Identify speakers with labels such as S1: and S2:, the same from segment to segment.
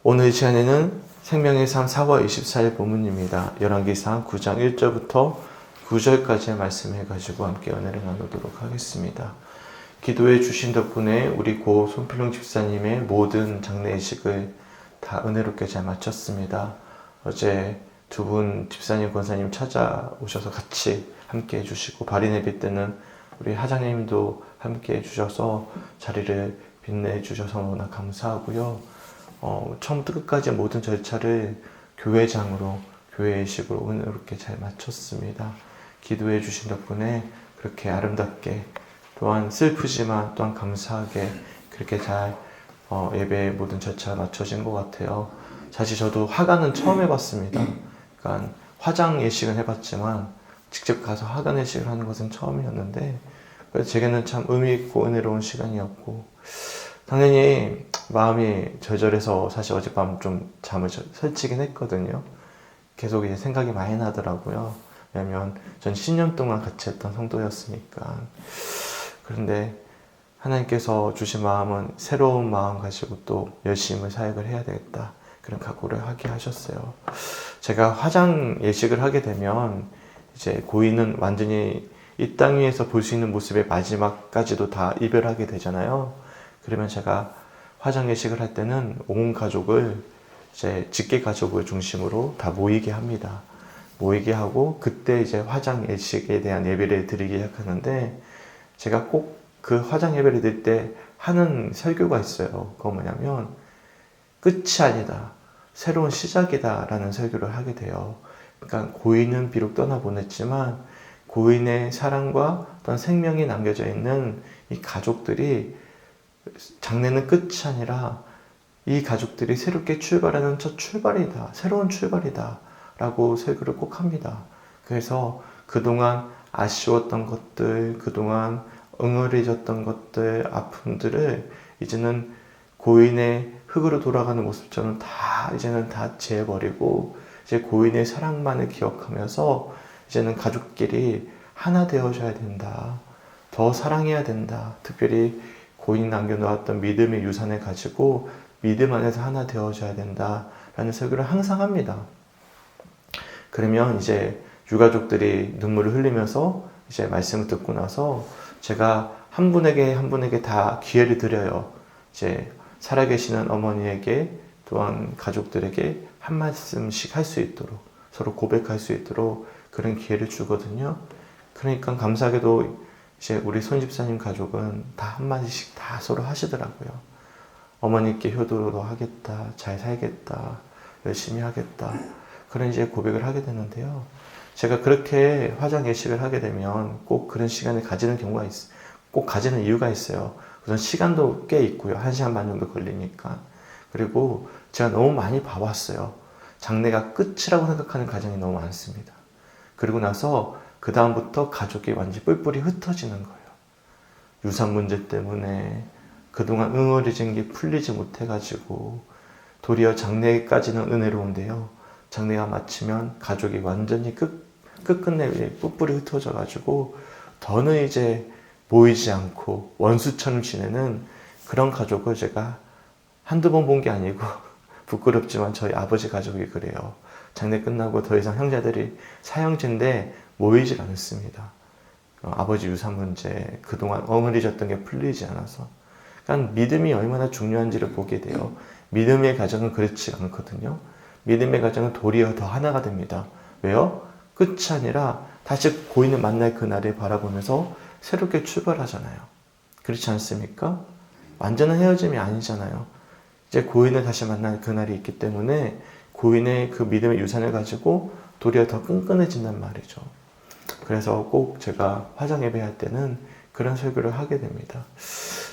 S1: 오늘 시간에는 생명의 삶 4월 24일 본문입니다. 열왕기상 9장 1절부터 9절까지의 말씀해가지고 함께 은혜를 나누도록 하겠습니다. 기도해 주신 덕분에 우리 고 손필룡 집사님의 모든 장례의식을 다 은혜롭게 잘 마쳤습니다. 어제 두 분 집사님, 권사님 찾아오셔서 같이 함께 해주시고 발인예배 때는 우리 하장님도 함께 해주셔서 자리를 빛내주셔서 너무나 감사하고요. 처음부터 끝까지 모든 절차를 교회장으로 교회의식으로 은혜롭게 잘 마쳤습니다. 기도해 주신 덕분에 그렇게 아름답게 또한 슬프지만 또한 감사하게 그렇게 잘 예배의 모든 절차가 맞춰진 것 같아요. 사실 저도 화관은 처음 해봤습니다. 그러니까 화장 예식은 해봤지만 직접 가서 화관 예식을 하는 것은 처음이었는데 그래서 제게는 참 의미 있고 은혜로운 시간이었고 당연히 마음이 절절해서 사실 어젯밤 좀 잠을 설치긴 했거든요. 계속 이제 생각이 많이 나더라고요. 왜냐면 전 10년 동안 같이 했던 성도였으니까. 그런데 하나님께서 주신 마음은 새로운 마음 가지고 또 열심히 사역을 해야 되겠다. 그런 각오를 하게 하셨어요. 제가 화장 예식을 하게 되면 이제 고인은 완전히 이 땅 위에서 볼 수 있는 모습의 마지막까지도 다 이별하게 되잖아요. 그러면 제가 화장 예식을 할 때는 온 가족을 이제 직계 가족을 중심으로 다 모이게 합니다. 모이게 하고 그때 이제 화장 예식에 대한 예배를 드리기 시작하는데 제가 꼭 그 화장 예배를 드릴 때 하는 설교가 있어요. 그거 뭐냐면 끝이 아니다. 새로운 시작이다 라는 설교를 하게 돼요. 그러니까 고인은 비록 떠나보냈지만 고인의 사랑과 어떤 생명이 남겨져 있는 이 가족들이 장례는 끝이 아니라 이 가족들이 새롭게 출발하는 첫 출발이다. 새로운 출발이다. 라고 설교를 꼭 합니다. 그래서 그동안 아쉬웠던 것들, 그동안 응어리졌던 것들, 아픔들을 이제는 고인의 흙으로 돌아가는 모습처럼 다 이제는 다 재버리고 이제 고인의 사랑만을 기억하면서 이제는 가족끼리 하나 되어줘야 된다. 더 사랑해야 된다. 특별히 고인이 남겨놓았던 믿음의 유산을 가지고 믿음 안에서 하나 되어줘야 된다라는 설교를 항상 합니다. 그러면 이제 유가족들이 눈물을 흘리면서 이제 말씀을 듣고 나서 제가 한 분에게 다 기회를 드려요. 이제 살아계시는 어머니에게 또한 가족들에게 한 말씀씩 할 수 있도록 서로 고백할 수 있도록 그런 기회를 주거든요. 그러니까 감사하게도 이제 우리 손집사님 가족은 다 한마디씩 다 서로 하시더라고요. 어머니께 효도로 하겠다, 잘 살겠다, 열심히 하겠다. 그런 이제 고백을 하게 되는데요. 제가 그렇게 화장 예식을 하게 되면 꼭 그런 시간을 가지는 경우가 꼭 가지는 이유가 있어요. 우선 시간도 꽤 있고요. 1시간 반 정도 걸리니까. 그리고 제가 너무 많이 봐왔어요. 장례가 끝이라고 생각하는 가정이 너무 많습니다. 그리고 나서 그 다음부터 가족이 완전히 뿔뿔이 흩어지는 거예요. 유산 문제 때문에 그동안 응어리진 게 풀리지 못해가지고 도리어 장례까지는 은혜로운데요. 장례가 마치면 가족이 완전히 끝끝내 뿔뿔이 흩어져가지고 더는 이제 모이지 않고 원수처럼 지내는 그런 가족을 제가 한두 번 본 게 아니고 부끄럽지만 저희 아버지 가족이 그래요. 장례 끝나고 더 이상 형제들이 사형제인데 모이질 않습니다. 아버지 유산 문제, 그동안 엉을리졌던 게 풀리지 않아서. 그러니까 믿음이 얼마나 중요한지를 보게 돼요. 믿음의 가정은 그렇지 않거든요. 믿음의 가정은 도리어 더 하나가 됩니다. 왜요? 끝이 아니라 다시 고인을 만날 그날을 바라보면서 새롭게 출발하잖아요. 그렇지 않습니까? 완전한 헤어짐이 아니잖아요. 이제 고인을 다시 만날 그날이 있기 때문에 고인의 그 믿음의 유산을 가지고 도리어 더 끈끈해진단 말이죠. 그래서 꼭 제가 화장 예배할 때는 그런 설교를 하게 됩니다.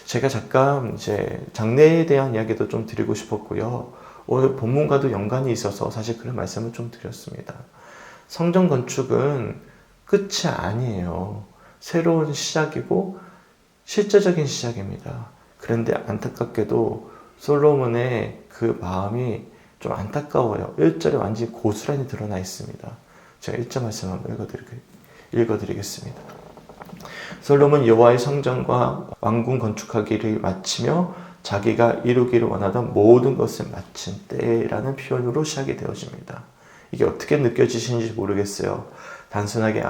S1: 제가 잠깐 이제 장례에 대한 이야기도 좀 드리고 싶었고요. 오늘 본문과도 연관이 있어서 사실 그런 말씀을 좀 드렸습니다. 성전 건축은 끝이 아니에요. 새로운 시작이고 실제적인 시작입니다. 그런데 안타깝게도 솔로몬의 그 마음이 좀 안타까워요. 1절에 완전히 고스란히 드러나 있습니다. 제가 1절 말씀 한번 읽어드리겠습니다. 솔로몬 여호와의 성전과 왕궁 건축하기를 마치며 자기가 이루기를 원하던 모든 것을 마친 때라는 표현으로 시작이 되어집니다. 이게 어떻게 느껴지시는지 모르겠어요. 단순하게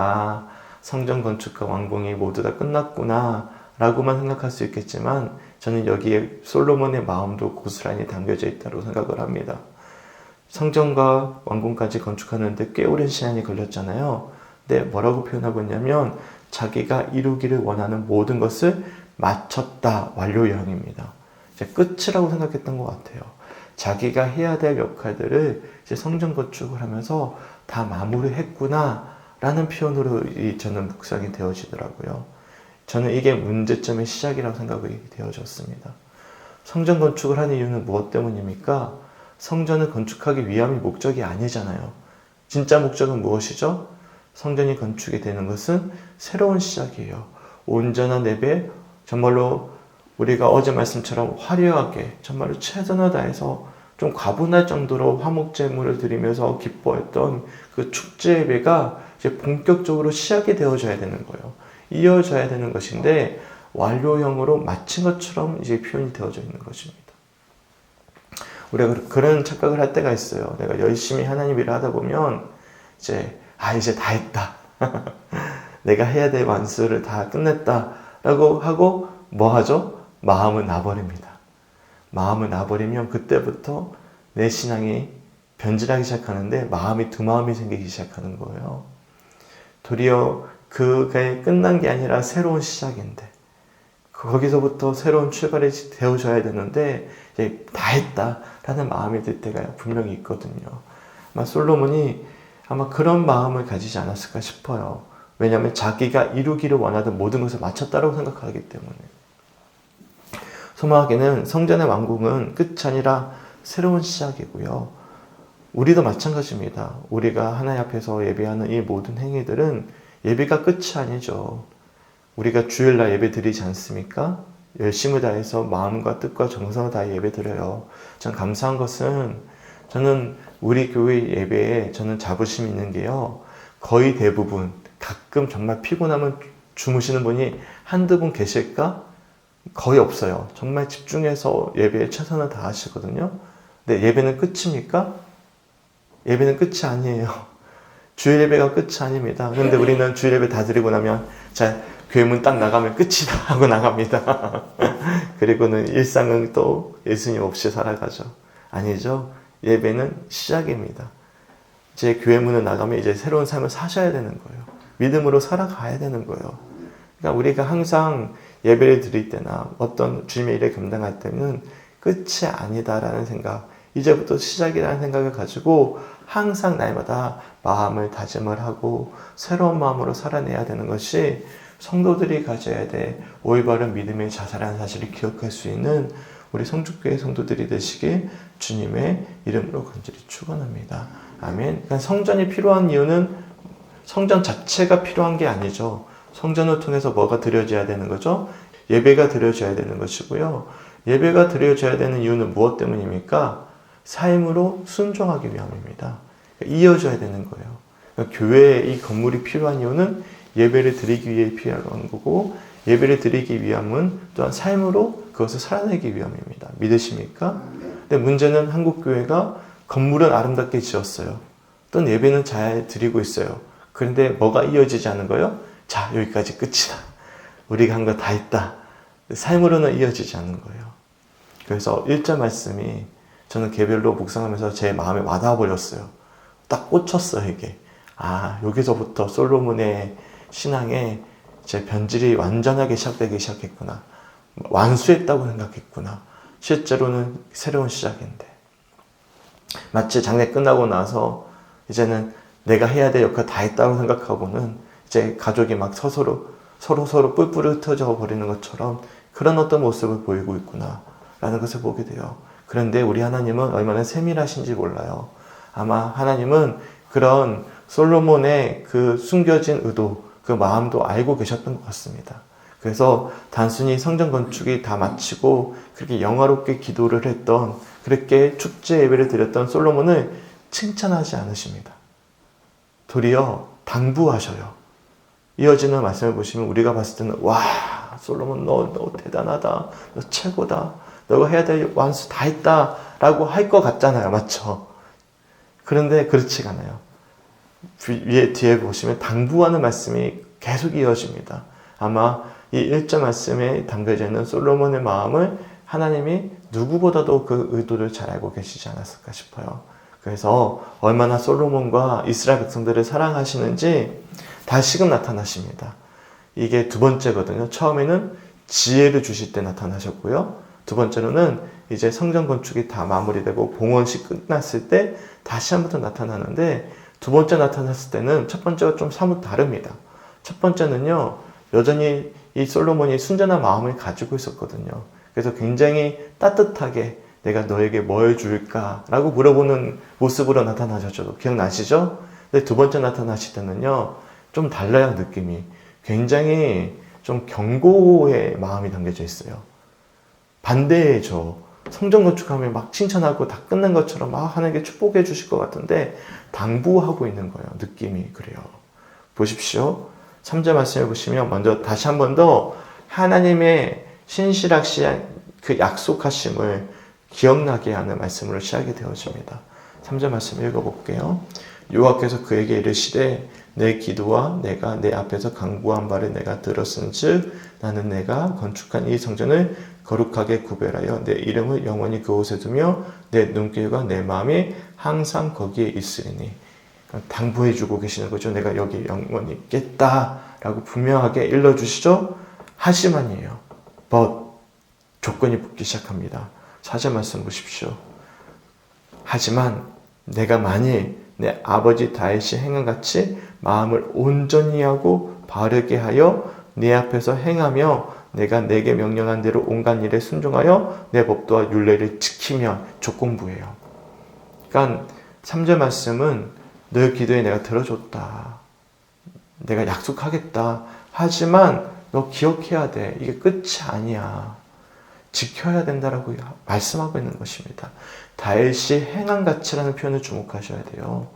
S1: 성전 건축과 완공이 모두 다 끝났구나 라고만 생각할 수 있겠지만 저는 여기에 솔로몬의 마음도 고스란히 담겨져 있다고 생각을 합니다. 성전과 완공까지 건축하는데 꽤 오랜 시간이 걸렸잖아요. 근데 뭐라고 표현하고 있냐면 자기가 이루기를 원하는 모든 것을 마쳤다, 완료형입니다. 이제 끝이라고 생각했던 것 같아요. 자기가 해야 될 역할들을 이제 성전 건축을 하면서 다 마무리했구나 라는 표현으로 저는 묵상이 되어지더라고요. 저는 이게 문제점의 시작이라고 생각이 되어졌습니다. 성전 건축을 하는 이유는 무엇 때문입니까? 성전을 건축하기 위함이 목적이 아니잖아요. 진짜 목적은 무엇이죠? 성전이 건축이 되는 것은 새로운 시작이에요. 온전한 예배, 정말로 우리가 어제 말씀처럼 화려하게 정말로 최선을 다해서 좀 과분할 정도로 화목제물을 드리면서 기뻐했던 그 축제 예배가 이제 본격적으로 시작이 되어져야 되는 거예요. 이어져야 되는 것인데 완료형으로 마친 것처럼 이제 표현이 되어져 있는 것입니다. 우리가 그런 착각을 할 때가 있어요. 내가 열심히 하나님 일을 하다 보면 이제 다 했다. 내가 해야 될 완수를 다 끝냈다. 라고 하고 뭐 하죠? 마음을 놔버립니다. 마음을 놔버리면 그때부터 내 신앙이 변질하기 시작하는데 마음이 두 마음이 생기기 시작하는 거예요. 도리어 그게 끝난 게 아니라 새로운 시작인데 거기서부터 새로운 출발이 되어져야 되는데 이제 다 했다라는 마음이 들 때가 분명히 있거든요. 아마 솔로몬이 아마 그런 마음을 가지지 않았을까 싶어요. 왜냐하면 자기가 이루기를 원하던 모든 것을 마쳤다고 생각하기 때문에. 소망하기는 성전의 완공은 끝이 아니라 새로운 시작이고요. 우리도 마찬가지입니다. 우리가 하나님 앞에서 예배하는 이 모든 행위들은 예배가 끝이 아니죠. 우리가 주일날 예배 드리지 않습니까? 열심을 다해서 마음과 뜻과 정성을 다해 예배 드려요. 전 감사한 것은 저는 우리 교회 예배에 저는 자부심이 있는 게요. 거의 대부분 가끔 정말 피곤하면 주무시는 분이 한두 분 계실까? 거의 없어요. 정말 집중해서 예배에 최선을 다하시거든요. 근데 예배는 끝입니까? 예배는 끝이 아니에요. 주일 예배가 끝이 아닙니다. 근데 우리는 주일 예배 다 드리고 나면 자, 교회 문 딱 나가면 끝이다 하고 나갑니다. 그리고는 일상은 또 예수님 없이 살아가죠. 아니죠. 예배는 시작입니다. 이제 교회 문을 나가면 이제 새로운 삶을 사셔야 되는 거예요. 믿음으로 살아가야 되는 거예요. 그러니까 우리가 항상 예배를 드릴 때나 어떤 주님의 일을 감당할 때는 끝이 아니다라는 생각, 이제부터 시작이라는 생각을 가지고 항상 날마다 마음을 다짐을 하고 새로운 마음으로 살아내야 되는 것이 성도들이 가져야 될 올바른 믿음의 자세라는 사실을 기억할 수 있는 우리 성축교회 성도들이 되시길 주님의 이름으로 간절히 축원합니다. 아멘. 그러니까 성전이 필요한 이유는 성전 자체가 필요한 게 아니죠. 성전을 통해서 뭐가 드려져야 되는 거죠? 예배가 드려져야 되는 것이고요. 예배가 드려져야 되는 이유는 무엇 때문입니까? 삶으로 순종하기 위함입니다. 그러니까 이어져야 되는 거예요. 그러니까 교회에 이 건물이 필요한 이유는 예배를 드리기 위해 필요한 거고, 예배를 드리기 위함은 또한 삶으로 그것을 살아내기 위함입니다. 믿으십니까? 근데 문제는 한국교회가 건물은 아름답게 지었어요. 또 예배는 잘 드리고 있어요. 그런데 뭐가 이어지지 않은 거예요? 자, 여기까지 끝이다. 우리가 한 거 다 했다. 삶으로는 이어지지 않는 거예요. 그래서 1절 말씀이 저는 개별로 묵상하면서 제 마음에 와닿아버렸어요. 딱 꽂혔어요, 이게. 여기서부터 솔로몬의 신앙에 제 변질이 완전하게 시작되기 시작했구나. 완수했다고 생각했구나. 실제로는 새로운 시작인데. 마치 장례 끝나고 나서 이제는 내가 해야 될 역할 다 했다고 생각하고는 이제 가족이 막 서로 뿔뿔이 흩어져 버리는 것처럼 그런 어떤 모습을 보이고 있구나 라는 것을 보게 돼요. 그런데 우리 하나님은 얼마나 세밀하신지 몰라요. 아마 하나님은 그런 솔로몬의 그 숨겨진 의도, 그 마음도 알고 계셨던 것 같습니다. 그래서 단순히 성전 건축이 다 마치고 그렇게 영화롭게 기도를 했던, 그렇게 축제 예배를 드렸던 솔로몬을 칭찬하지 않으십니다. 도리어 당부하셔요. 이어지는 말씀을 보시면 우리가 봤을 때는 와, 솔로몬 너 대단하다. 너 최고다. 너가 해야 될 완수 다 했다라고 할 것 같잖아요. 맞죠? 그런데 그렇지가 않아요. 뒤에 보시면 당부하는 말씀이 계속 이어집니다. 아마 이 1절 말씀에 담겨져 있는 솔로몬의 마음을 하나님이 누구보다도 그 의도를 잘 알고 계시지 않았을까 싶어요. 그래서 얼마나 솔로몬과 이스라엘 백성들을 사랑하시는지 다시금 나타나십니다. 이게 두 번째거든요. 처음에는 지혜를 주실 때 나타나셨고요. 두 번째로는 이제 성전 건축이 다 마무리되고 봉헌식 끝났을 때 다시 한 번 더 나타나는데, 두 번째 나타났을 때는 첫 번째와 좀 사뭇 다릅니다. 첫 번째는요, 여전히 이 솔로몬이 순전한 마음을 가지고 있었거든요. 그래서 굉장히 따뜻하게 내가 너에게 뭘 줄까라고 물어보는 모습으로 나타나셨죠. 기억나시죠? 근데 두 번째 나타나실 때는요, 좀 달라요. 느낌이 굉장히 좀 경고의 마음이 담겨져 있어요. 반대죠. 성전 건축하면 막 칭찬하고 다 끝난 것처럼 막 하나님께 축복해 주실 것 같은데 당부하고 있는 거예요. 느낌이 그래요. 보십시오. 3절 말씀을 보시면 먼저 다시 한 번 더 하나님의 신실하신 그 약속하심을 기억나게 하는 말씀으로 시작이 되어집니다. 3절 말씀 읽어볼게요. 여호와께서 그에게 이르시되 내 기도와 내가 내 앞에서 간구한 바를 내가 들었은즉 나는 내가 건축한 이 성전을 거룩하게 구별하여 내 이름을 영원히 그곳에 두며 내 눈길과 내 마음이 항상 거기에 있으리니. 당부해주고 계시는 거죠. 내가 여기 영원히 있겠다라고 분명하게 일러주시죠. 하지만이에요. but 조건이 붙기 시작합니다. 4절 말씀 보십시오. 하지만 내가 만일 내 아버지 다윗이 행한 같이 마음을 온전히 하고 바르게 하여 네 앞에서 행하며 내가 내게 명령한 대로 온갖 일에 순종하여 내 법도와 율례를 지키면, 조건부예요. 그러니까 3절 말씀은 너의 기도에 내가 들어줬다. 내가 약속하겠다. 하지만 너 기억해야 돼. 이게 끝이 아니야. 지켜야 된다라고 말씀하고 있는 것입니다. 다윗이 행한 같이라는 표현을 주목하셔야 돼요.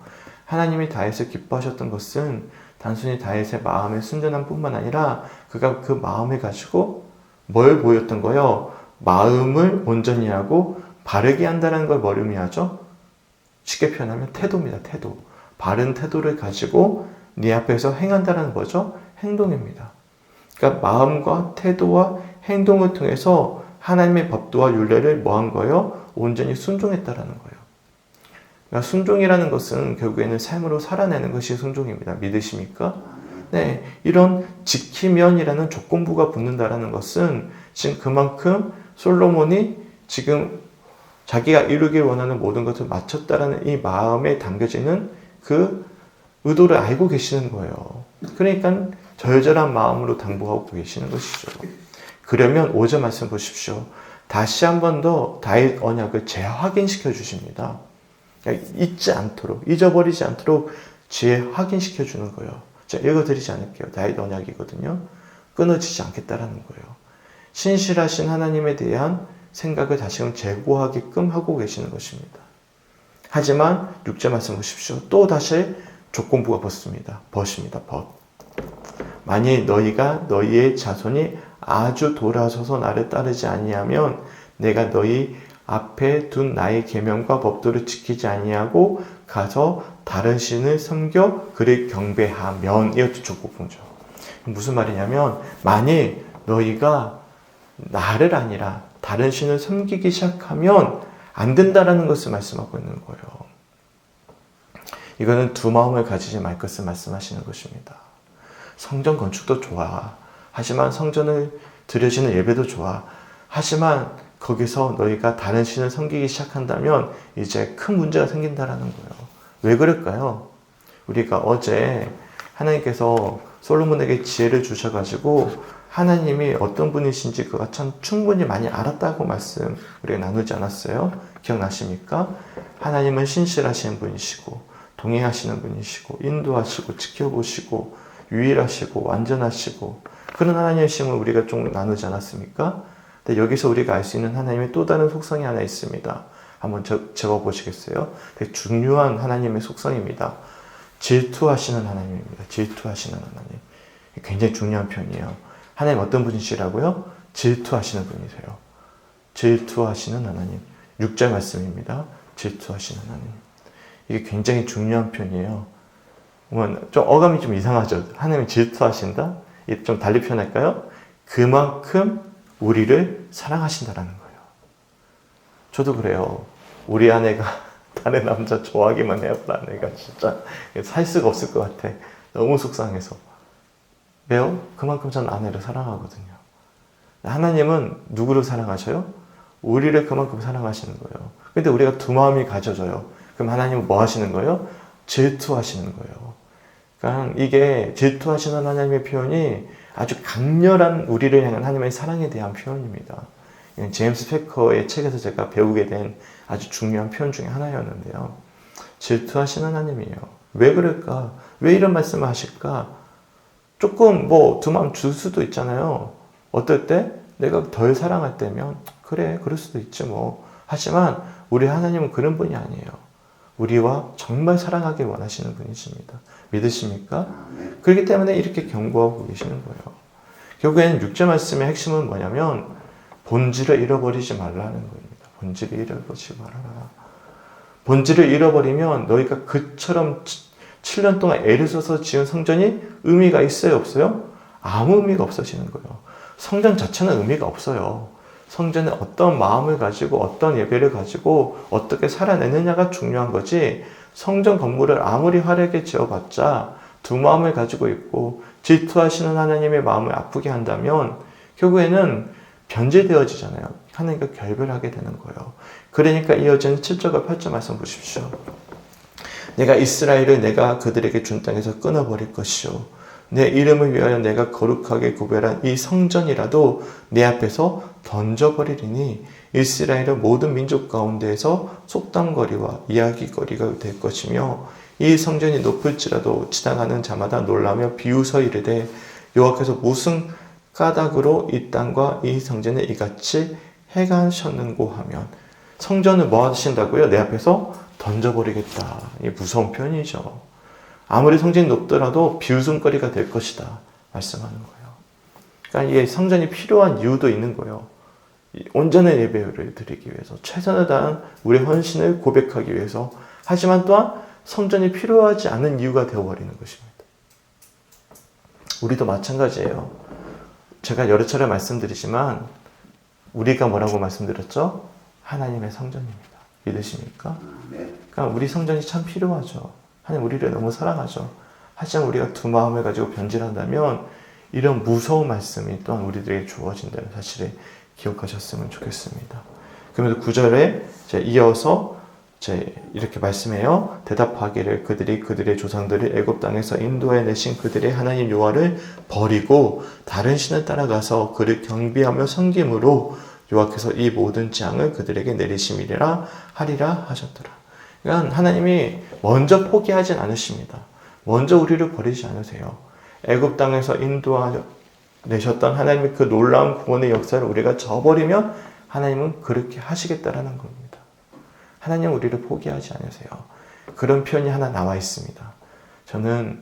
S1: 하나님이 다윗을 기뻐하셨던 것은 단순히 다윗의 마음의 순전함 뿐만 아니라 그가 그 마음을 가지고 뭘 보였던 거예요? 마음을 온전히 하고 바르게 한다는 걸 뭘 의미하죠? 쉽게 표현하면 태도입니다. 태도. 바른 태도를 가지고 네 앞에서 행한다는 거죠? 행동입니다. 그러니까 마음과 태도와 행동을 통해서 하나님의 법도와 율례를 뭐 한 거예요? 온전히 순종했다라는 거예요. 그러니까 순종이라는 것은 결국에는 삶으로 살아내는 것이 순종입니다. 믿으십니까? 네, 이런 지키면이라는 조건부가 붙는다라는 것은 지금 그만큼 솔로몬이 지금 자기가 이루길 원하는 모든 것을 마쳤다라는 이 마음에 담겨지는 그 의도를 알고 계시는 거예요. 그러니까 절절한 마음으로 당부하고 계시는 것이죠. 그러면 5절 말씀 보십시오. 다시 한 번 더 다윗 언약을 재확인시켜 주십니다. 잊지 않도록, 잊어버리지 않도록 재확인시켜 주는 거예요. 제가 읽어드리지 않을게요. 다윗 언약이거든요. 끊어지지 않겠다라는 거예요. 신실하신 하나님에 대한 생각을 다시금 재고하게끔 하고 계시는 것입니다. 하지만 6절 말씀 보십시오. 또 다시 조건부가 벗습니다. 만일 너희가 너희의 자손이 아주 돌아서서 나를 따르지 아니하면 내가 너희 앞에 둔 나의 계명과 법도를 지키지 아니하고 가서 다른 신을 섬겨 그를 경배하면, 이것도 조건부죠. 무슨 말이냐면 만일 너희가 나를 아니라 다른 신을 섬기기 시작하면 안 된다라는 것을 말씀하고 있는 거예요. 이거는 두 마음을 가지지 말 것을 말씀하시는 것입니다. 성전 건축도 좋아. 하지만 성전을 드려지는 예배도 좋아. 하지만 거기서 너희가 다른 신을 섬기기 시작한다면 이제 큰 문제가 생긴다라는 거예요. 왜 그럴까요? 우리가 어제 하나님께서 솔로몬에게 지혜를 주셔가지고 하나님이 어떤 분이신지 그가 참 충분히 많이 알았다고 말씀 우리가 나누지 않았어요? 기억나십니까? 하나님은 신실하신 분이시고 동행하시는 분이시고 인도하시고 지켜보시고 유일하시고 완전하시고 그런 하나님이심을 우리가 좀 나누지 않았습니까? 근데 여기서 우리가 알 수 있는 하나님의 또 다른 속성이 하나 있습니다. 한번 적어보시겠어요? 되게 중요한 하나님의 속성입니다. 질투하시는 하나님입니다. 질투하시는 하나님. 굉장히 중요한 표현이에요. 하나님 어떤 분이시라고요? 질투하시는 분이세요. 질투하시는 하나님. 6절 말씀입니다. 질투하시는 하나님. 이게 굉장히 중요한 표현이에요. 좀 어감이 좀 이상하죠. 하나님이 질투하신다? 좀 달리 표현할까요? 그만큼 우리를 사랑하신다라는 거예요. 저도 그래요. 우리 아내가 다른 남자 좋아하기만 해요. 아내가 진짜 살 수가 없을 것 같아. 너무 속상해서. 왜요? 그만큼 저는 아내를 사랑하거든요. 하나님은 누구를 사랑하셔요? 우리를 그만큼 사랑하시는 거예요. 근데 우리가 두 마음이 가져져요. 그럼 하나님은 뭐 하시는 거예요? 질투하시는 거예요. 그러니까 이게 질투하시는 하나님의 표현이 아주 강렬한 우리를 향한 하나님의 사랑에 대한 표현입니다. 제임스 패커의 책에서 제가 배우게 된 아주 중요한 표현 중에 하나였는데요. 질투하시는 하나님이에요. 왜 그럴까? 왜 이런 말씀을 하실까? 조금 두 마음 줄 수도 있잖아요. 어떨 때 내가 덜 사랑할 때면 그래, 그럴 수도 있지 뭐. 하지만 우리 하나님은 그런 분이 아니에요. 우리와 정말 사랑하길 원하시는 분이십니다. 믿으십니까? 그렇기 때문에 이렇게 경고하고 계시는 거예요. 결국에는 6절 말씀의 핵심은 뭐냐면 본질을 잃어버리지 말라는 겁니다. 본질을 잃어버리지 말아라. 본질을 잃어버리면 너희가 그처럼 7년 동안 애를 써서 지은 성전이 의미가 있어요? 없어요? 아무 의미가 없어지는 거예요. 성전 자체는 의미가 없어요. 성전에 어떤 마음을 가지고 어떤 예배를 가지고 어떻게 살아내느냐가 중요한 거지, 성전 건물을 아무리 화려하게 지어봤자 두 마음을 가지고 있고 질투하시는 하나님의 마음을 아프게 한다면 결국에는 변질되어지잖아요. 하나님과 결별하게 되는 거예요. 그러니까 이어지는 7절과 8절 말씀 보십시오. 내가 이스라엘을 내가 그들에게 준 땅에서 끊어버릴 것이요 내 이름을 위하여 내가 거룩하게 구별한 이 성전이라도 내 앞에서 던져버리리니 이스라엘의 모든 민족 가운데에서 속담거리와 이야기거리가 될 것이며 이 성전이 높을지라도 지나가는 자마다 놀라며 비웃어 이르되 여호와께서 무슨 까닭으로 이 땅과 이 성전에 이같이 행하셨는고 하면, 성전을 뭐 하신다고요? 내 앞에서 던져버리겠다. 이게 무서운 표현이죠. 아무리 성전이 높더라도 비웃음거리가 될 것이다 말씀하는 거예요. 그러니까 이게 성전이 필요한 이유도 있는 거예요. 온전한 예배를 드리기 위해서, 최선을 다한 우리의 헌신을 고백하기 위해서. 하지만 또한 성전이 필요하지 않은 이유가 되어버리는 것입니다. 우리도 마찬가지예요. 제가 여러 차례 말씀드리지만 우리가 뭐라고 말씀드렸죠? 하나님의 성전입니다. 믿으십니까? 그러니까 우리 성전이 참 필요하죠. 하나님 우리를 너무 사랑하죠. 하지만 우리가 두 마음을 가지고 변질한다면 이런 무서운 말씀이 또한 우리들에게 주어진다는 사실을 기억하셨으면 좋겠습니다. 그러면서 9절에 이어서 이렇게 말씀해요. 대답하기를 그들이 그들의 조상들을 애굽 땅에서 인도해 내신 그들의 하나님 여호와를 버리고 다른 신을 따라가서 그를 경배하며 섬김으로 여호와께서 이 모든 재앙을 그들에게 내리심이라 하리라 하셨더라. 그러니까 하나님이 먼저 포기하진 않으십니다. 먼저 우리를 버리지 않으세요. 애굽 땅에서 인도하여 내셨던 하나님의 그 놀라운 구원의 역사를 우리가 저버리면 하나님은 그렇게 하시겠다라는 겁니다. 하나님은 우리를 포기하지 않으세요. 그런 표현이 하나 나와 있습니다. 저는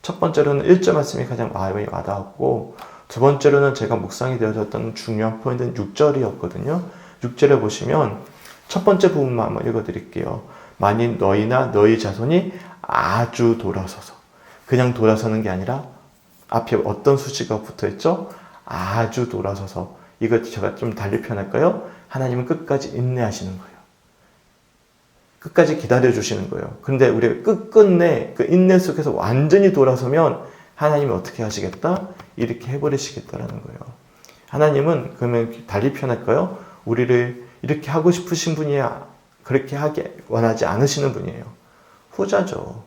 S1: 첫 번째로는 1절 말씀이 가장 마음에 와닿았고, 두 번째로는 제가 묵상이 되어졌던 중요한 포인트는 6절이었거든요. 6절에 보시면 첫 번째 부분만 한번 읽어드릴게요. 만일 너희나 너희 자손이 아주 돌아서서, 그냥 돌아서는 게 아니라 앞에 어떤 수식어가 붙어있죠? 아주 돌아서서. 이거 제가 좀 달리 표현할까요? 하나님은 끝까지 인내하시는 거예요. 끝까지 기다려주시는 거예요. 근데 우리가 끝끝내 그 인내 속에서 완전히 돌아서면 하나님이 어떻게 하시겠다? 이렇게 해버리시겠다라는 거예요. 하나님은 그러면 달리 표현할까요? 우리를 이렇게 하고 싶으신 분이야. 그렇게 하기 원하지 않으시는 분이에요. 후자죠.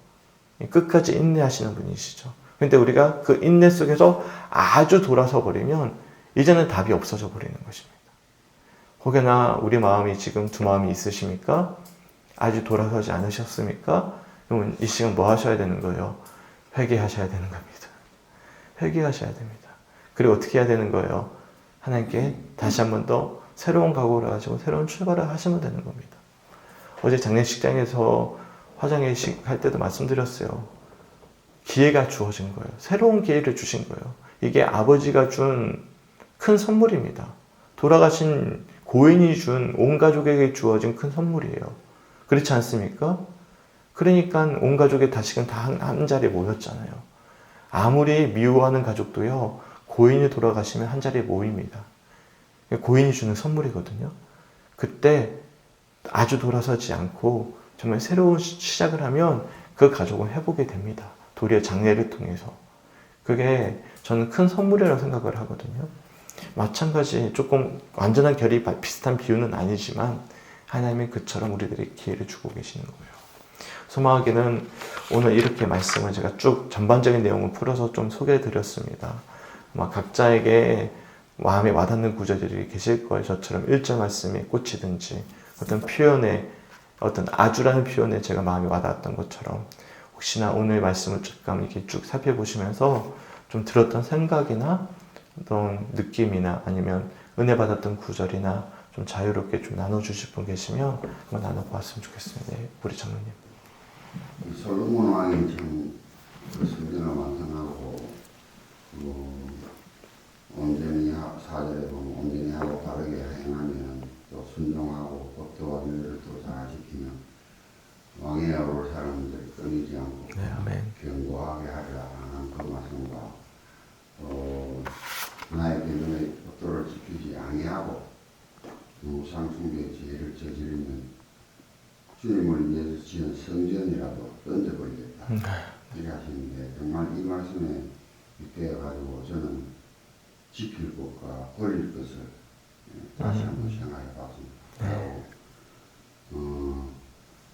S1: 끝까지 인내하시는 분이시죠. 근데 우리가 그 인내 속에서 아주 돌아서 버리면 이제는 답이 없어져 버리는 것입니다. 혹여나 우리 마음이 지금 두 마음이 있으십니까? 아주 돌아서지 않으셨습니까? 그러면 이 시간 뭐 하셔야 되는 거예요? 회개하셔야 되는 겁니다. 회개하셔야 됩니다. 그리고 어떻게 해야 되는 거예요? 하나님께 다시 한 번 더 새로운 각오를 가지고 새로운 출발을 하시면 되는 겁니다. 어제 장례식장에서 화장회식 할 때도 말씀드렸어요. 기회가 주어진 거예요. 새로운 기회를 주신 거예요. 이게 아버지가 준 큰 선물입니다. 돌아가신 고인이 준 온 가족에게 주어진 큰 선물이에요. 그렇지 않습니까? 그러니까 온 가족이 다시금 다 한 자리에 모였잖아요. 아무리 미워하는 가족도요, 고인이 돌아가시면 한 자리에 모입니다. 고인이 주는 선물이거든요. 그때 아주 돌아서지 않고 정말 새로운 시작을 하면 그 가족은 회복이 됩니다. 도리어 장례를 통해서. 그게 저는 큰 선물이라고 생각을 하거든요. 마찬가지 조금 완전한 결이 비슷한 비유는 아니지만 하나님이 그처럼 우리들에게 기회를 주고 계시는 거예요. 소망하기는 오늘 이렇게 말씀을 제가 쭉 전반적인 내용을 풀어서 좀 소개해 드렸습니다. 각자에게 마음에 와닿는 구절들이 계실 거예요. 저처럼 1절 말씀에 꽂히든지 어떤 표현에 어떤 아주라는 표현에 제가 마음이 와닿았던 것처럼 혹시나 오늘 말씀을 잠깐 이렇게 쭉 살펴보시면서 좀 들었던 생각이나 어떤 느낌이나 아니면 은혜 받았던 구절이나 좀 자유롭게 좀 나눠주실 분 계시면 한번 나눠보았으면 좋겠습니다. 네, 우리 장로님.
S2: 솔로몬 왕이 참 성전을 완성하고 온전히 사절에 보면 온전히 하고 바르게 행하면 또 순종하고 법도와 윤리를 또 잘지키면 왕의 어울 사람들 끊이지 않고
S1: 네, 아멘.
S2: 견고하게 하리라 하는 그 말씀과 또 나의 계명의 법도를 지키지 아니하고 우상 숭배의 죄를 저지르면 주님을 위해서 지은 성전이라도 던져버리겠다 이렇게 하시는데 정말 이 말씀에 빗대어가지고 저는 지킬 것과 버릴 것을 다시 한번 생각해 봤습니다.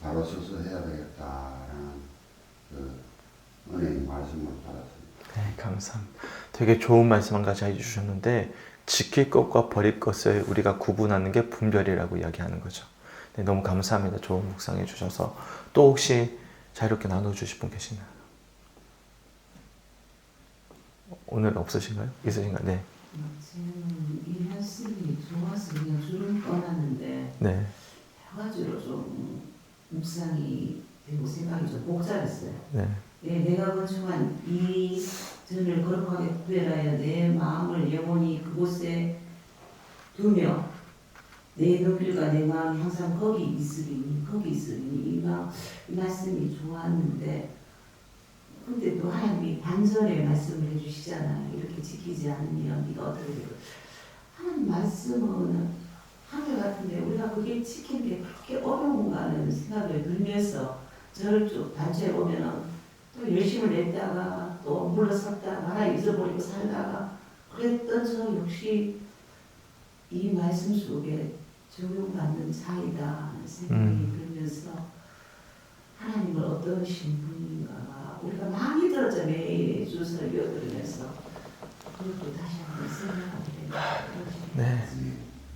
S2: 바로 서서 해야 되겠다라는 그 은혜의 말씀을 받았습니다.
S1: 네, 감사합니다. 되게 좋은 말씀 한 가지 해주셨는데 지킬 것과 버릴 것을 우리가 구분하는 게 분별이라고 이야기하는 거죠. 네, 너무 감사합니다. 좋은 묵상해 주셔서. 또 혹시 자유롭게 나눠주실 분 계시나요? 오늘 없으신가요? 있으신가요? 네.
S3: 저는 이 말씀이 좋아서 그냥 줄은 떠났는데
S1: 네.
S3: 여러 가지로 좀 묵상이 되고 생각이 좀 복잡했어요.
S1: 네.
S3: 네, 내가 건축한 이 전을 거룩하게 구별하여 내 마음을 영원히 그곳에 두며 내 눈길과 내 마음이 항상 거기 있으리니 이 말씀이 좋았는데 근데 또 하나님이 반전의 말씀을 해주시잖아요. 이렇게 지키지 않으면 네가 어떻게 되고 하나님 말씀은 한결같은데 우리가 그게 지키는 게 그렇게 어려운가는 생각을 들면서 저를 쭉 단체에 보면은 또 열심을 냈다가 또 물러섰다가 하나 잊어버리고 살다가 그랬던 저 역시 이 말씀 속에 적용받는 자이다 하는 생각이 들면서 하나님을 어떠신 분인가가 우리가 많이 들었죠. 매일 주소를 이어들으면서 그것도 다시 한번 생각하게 되는
S1: 네.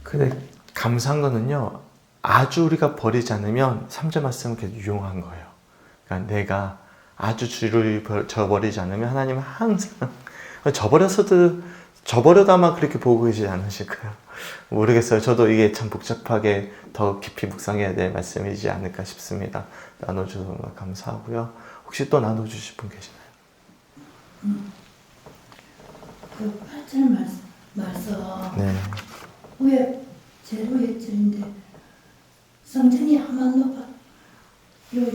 S1: 근데 감사한 거는요. 아주 우리가 버리지 않으면 3절 말씀은 계속 유용한 거예요. 그러니까 내가 아주 주를 저버리지 않으면 하나님은 항상 저버려도 아마 그렇게 보고 계시지 않으실 거예요. 모르겠어요. 저도 이게 참 복잡하게 더 깊이 묵상해야 될 말씀이지 않을까 싶습니다. 나눠주셔서 감사하고요. 혹시 또 나눠주실 분 계시나요?
S4: 그 8절 말씀
S1: 네.
S4: 위에 제일 위에 절인데 성전이 하만노바 요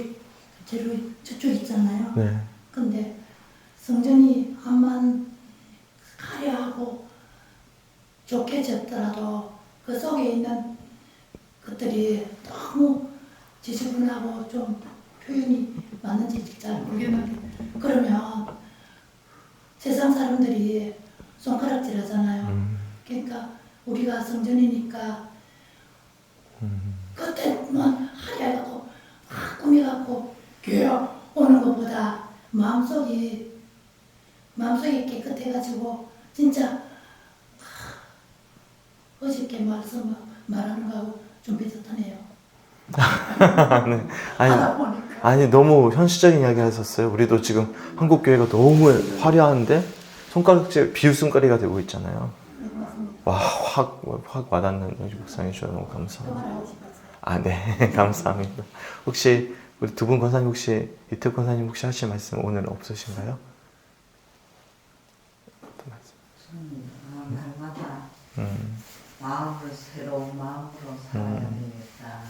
S4: 제일 위에 저쪽 있잖아요.
S1: 네.
S4: 근데 성전이 하만 가려하고 좋게 졌더라도 그 속에 있는 것들이 너무 지저분하고 좀 표현이 맞는지 잘 모르겠는데 그러면 세상 사람들이 손가락질 하잖아요. 그러니까 우리가 성전이니까 그때만 하려고 막 꾸며갖고 교회 오는 것보다 마음속이 깨끗해가지고 진짜 어저께 말하는 거하고 좀 비슷하네요.
S1: 네. 아니 너무 현실적인 이야기 하셨어요. 우리도 지금 한국 교회가 너무 화려한데 손가락질 비웃음거리가 되고 있잖아요. 와, 확 와닿는 묵상해 주셔서 너무 감사합니다. 아, 네. 감사합니다. 혹시 우리 두 분 권사님 혹시 이태 권사님 혹시 하실 말씀 오늘 없으신가요? 어떤 말씀?
S3: 날마다
S5: 마음을 새로운 마음으로 살아야 되겠다.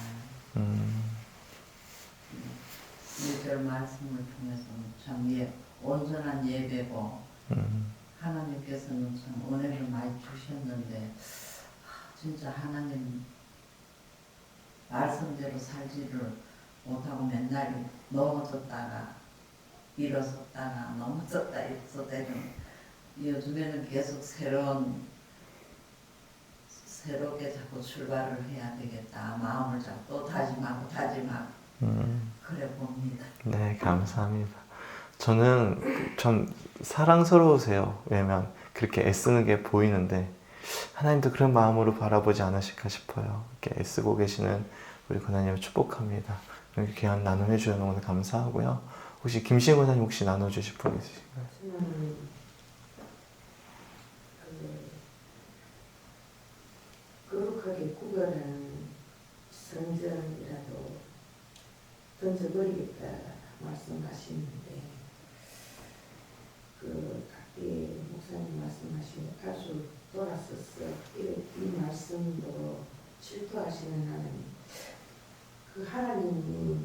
S5: 이절 말씀을 통해서 참 온전한 예배고 하나님께서는 참 은혜를 많이 주셨는데 진짜 하나님 말씀대로 살지를 못하고 맨날 넘어졌다가 일어섰다가 넘어졌다 일어섰다는 요즘에는 계속 새롭게 자꾸 출발을 해야 되겠다. 마음을 자꾸 또 다짐하고 그래 봅니다.
S1: 네, 감사합니다. 저는 참 사랑스러우세요. 왜냐면 그렇게 애쓰는 게 보이는데 하나님도 그런 마음으로 바라보지 않으실까 싶어요. 이렇게 애쓰고 계시는 우리 권사님을 축복합니다. 이렇게 귀한 나눔 해주셔서 너무 감사하고요. 혹시 김신 권사님 혹시 나눠주실 분 있으신가요?
S3: 저는 거룩하게 구별하는 성전이라도 던져버리겠다 말씀하시는데 앞에 목사님 말씀하신 아주 돌아서서 이 말씀도 질투하시는 하나님, 그 하나님이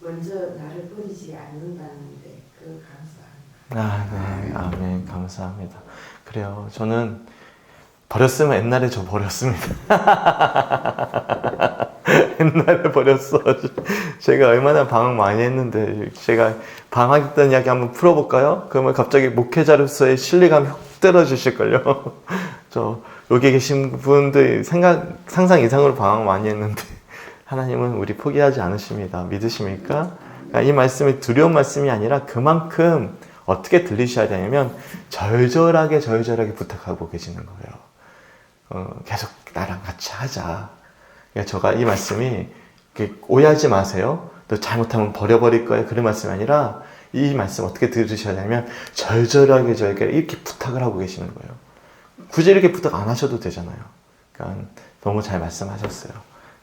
S3: 먼저 나를 버리지 않는다는데 그 감사합니다.
S1: 네, 아멘, 감사합니다. 그래요, 저는 버렸으면 옛날에 저 버렸습니다. 옛날에 버렸어. 제가 얼마나 방황 많이 했는데, 제가 방황했던 이야기 한번 풀어볼까요? 그러면 갑자기 목회자로서의 신뢰감이 확 떨어지실걸요. 여기 계신 분들 상상 이상으로 방황 많이 했는데, 하나님은 우리 포기하지 않으십니다. 믿으십니까? 그러니까 이 말씀이 두려운 말씀이 아니라 그만큼 어떻게 들리셔야 되냐면 절절하게 부탁하고 계시는 거예요. 계속 나랑 같이 하자. 그러니까 제가 이 말씀이 오해하지 마세요. 너 잘못하면 버려버릴 거야. 그런 말씀이 아니라 이 말씀 어떻게 들으셔야 되냐면 절절하게 저에게 이렇게 부탁을 하고 계시는 거예요. 굳이 이렇게 부탁 안 하셔도 되잖아요. 그러니까 너무 잘 말씀하셨어요.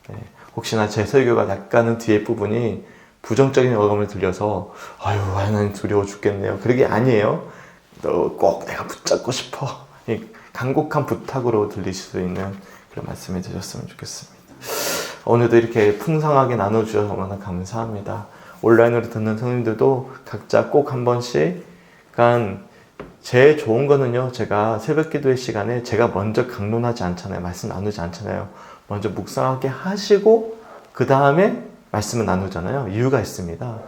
S1: 네. 혹시나 제 설교가 약간은 뒤에 부분이 부정적인 어감을 들려서 아유 하나님 두려워 죽겠네요. 그게 아니에요. 너 꼭 내가 붙잡고 싶어. 간곡한 부탁으로 들리실 수 있는 그런 말씀이 되셨으면 좋겠습니다. 오늘도 이렇게 풍성하게 나눠주셔서 너무나 감사합니다. 온라인으로 듣는 성님들도 각자 꼭 한 번씩, 그러니까 제일 좋은 거는요, 제가 새벽 기도의 시간에 제가 먼저 강론하지 않잖아요. 말씀 나누지 않잖아요. 먼저 묵상하게 하시고 그 다음에 말씀을 나누잖아요. 이유가 있습니다.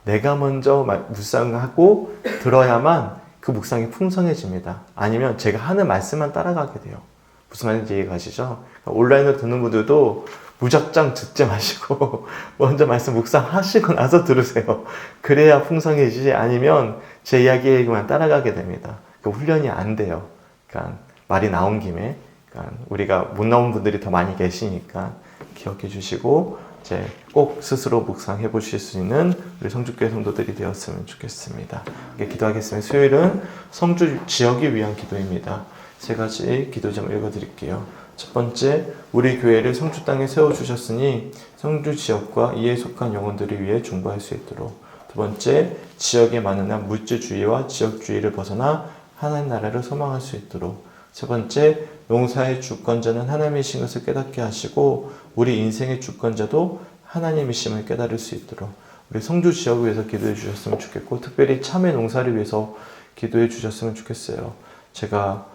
S1: 내가 먼저 묵상하고 들어야만 그 묵상이 풍성해집니다. 아니면 제가 하는 말씀만 따라가게 돼요. 무슨 말인지 이해가시죠? 온라인으로 듣는 분들도 무작정 듣지 마시고 먼저 말씀 묵상하시고 나서 들으세요. 그래야 풍성해지지, 아니면 제 이야기만 따라가게 됩니다. 그 훈련이 안 돼요. 그러니까 말이 나온 김에, 그러니까 우리가 못 나온 분들이 더 많이 계시니까 기억해 주시고 이제 꼭 스스로 묵상해 보실 수 있는 우리 성주교회 성도들이 되었으면 좋겠습니다. 기도하겠습니다. 수요일은 성주 지역을 위한 기도입니다. 세 가지 기도 좀 읽어드릴게요. 첫 번째, 우리 교회를 성주 땅에 세워주셨으니 성주 지역과 이에 속한 영혼들을 위해 중보할 수 있도록. 두 번째, 지역에 만연한 물질주의와 지역주의를 벗어나 하나님 나라를 소망할 수 있도록. 세 번째, 농사의 주권자는 하나님이신 것을 깨닫게 하시고 우리 인생의 주권자도 하나님이심을 깨달을 수 있도록. 우리 성주 지역을 위해서 기도해 주셨으면 좋겠고, 특별히 참외 농사를 위해서 기도해 주셨으면 좋겠어요. 제가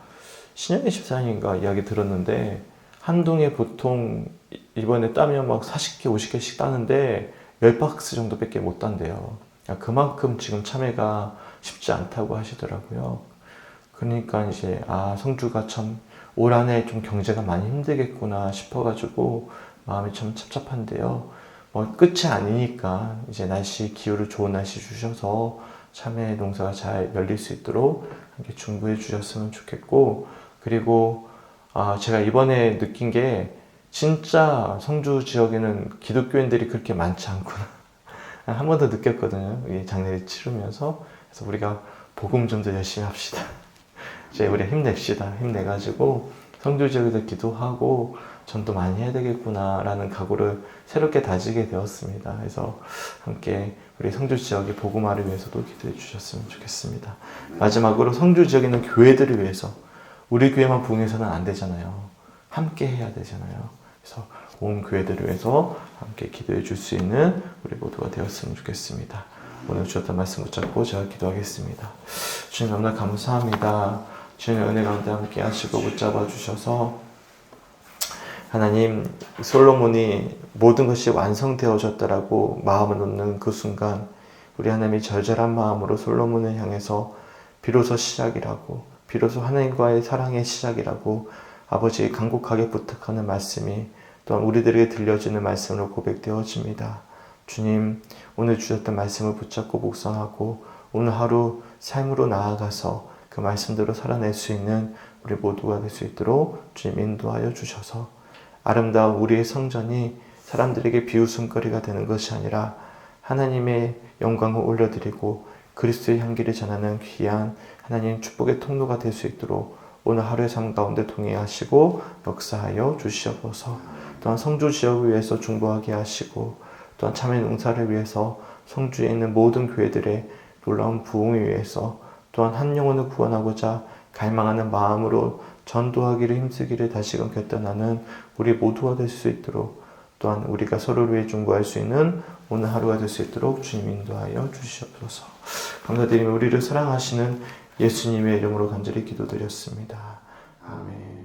S1: 신영희 집사님과 이야기 들었는데 한 동에 보통 이번에 따면 막 40개, 50개씩 따는데 10박스 정도밖에 못 딴대요. 그만큼 지금 참외가 쉽지 않다고 하시더라고요. 그러니까 이제 성주가 참 올 한해 좀 경제가 많이 힘들겠구나 싶어가지고 마음이 참 찹찹한데요. 끝이 아니니까 이제 기후를 좋은 날씨 주셔서 참외 농사가 잘 열릴 수 있도록 함께 중보해 주셨으면 좋겠고, 그리고 제가 이번에 느낀 게 진짜 성주 지역에는 기독교인들이 그렇게 많지 않구나 한 번 더 느꼈거든요. 이 장례를 치르면서. 그래서 우리가 복음 좀 더 열심히 합시다. 이제 우리 힘냅시다. 힘내가지고 성주 지역에서 기도하고 전도 많이 해야 되겠구나라는 각오를 새롭게 다지게 되었습니다. 그래서 함께 우리 성주 지역의 복음화를 위해서도 기도해 주셨으면 좋겠습니다. 마지막으로 성주 지역에 있는 교회들을 위해서, 우리 교회만 부흥해서는 안 되잖아요. 함께 해야 되잖아요. 그래서 온 교회들을 위해서 함께 기도해 줄 수 있는 우리 모두가 되었으면 좋겠습니다. 오늘 주셨던 말씀 붙잡고 제가 기도하겠습니다. 주님 너무나 감사합니다. 주님의 은혜 가운데 함께 하시고 붙잡아 주셔서 하나님, 솔로몬이 모든 것이 완성되어졌다라고 마음을 놓는 그 순간 우리 하나님이 절절한 마음으로 솔로몬을 향해서 비로소 시작이라고, 비로소 하나님과의 사랑의 시작이라고 아버지 간곡하게 부탁하는 말씀이 또한 우리들에게 들려지는 말씀으로 고백되어집니다. 주님, 오늘 주셨던 말씀을 붙잡고 묵상하고 오늘 하루 삶으로 나아가서 그 말씀대로 살아낼 수 있는 우리 모두가 될 수 있도록 주님 인도하여 주셔서 아름다운 우리의 성전이 사람들에게 비웃음거리가 되는 것이 아니라 하나님의 영광을 올려드리고 그리스도의 향기를 전하는 귀한 하나님 축복의 통로가 될 수 있도록 오늘 하루의 삶 가운데 동행하시고 역사하여 주시옵소서. 또한 성주 지역을 위해서 중보하게 하시고 또한 참여 농사를 위해서 성주에 있는 모든 교회들의 놀라운 부흥을 위해서 또한 한 영혼을 구원하고자 갈망하는 마음으로 전도하기를 힘쓰기를 다시금 결단하는 우리 모두가 될 수 있도록 또한 우리가 서로를 위해 중보할 수 있는 오늘 하루가 될 수 있도록 주님 인도하여 주시옵소서. 감사드리며 우리를 사랑하시는 예수님의 이름으로 간절히 기도드렸습니다. 아멘.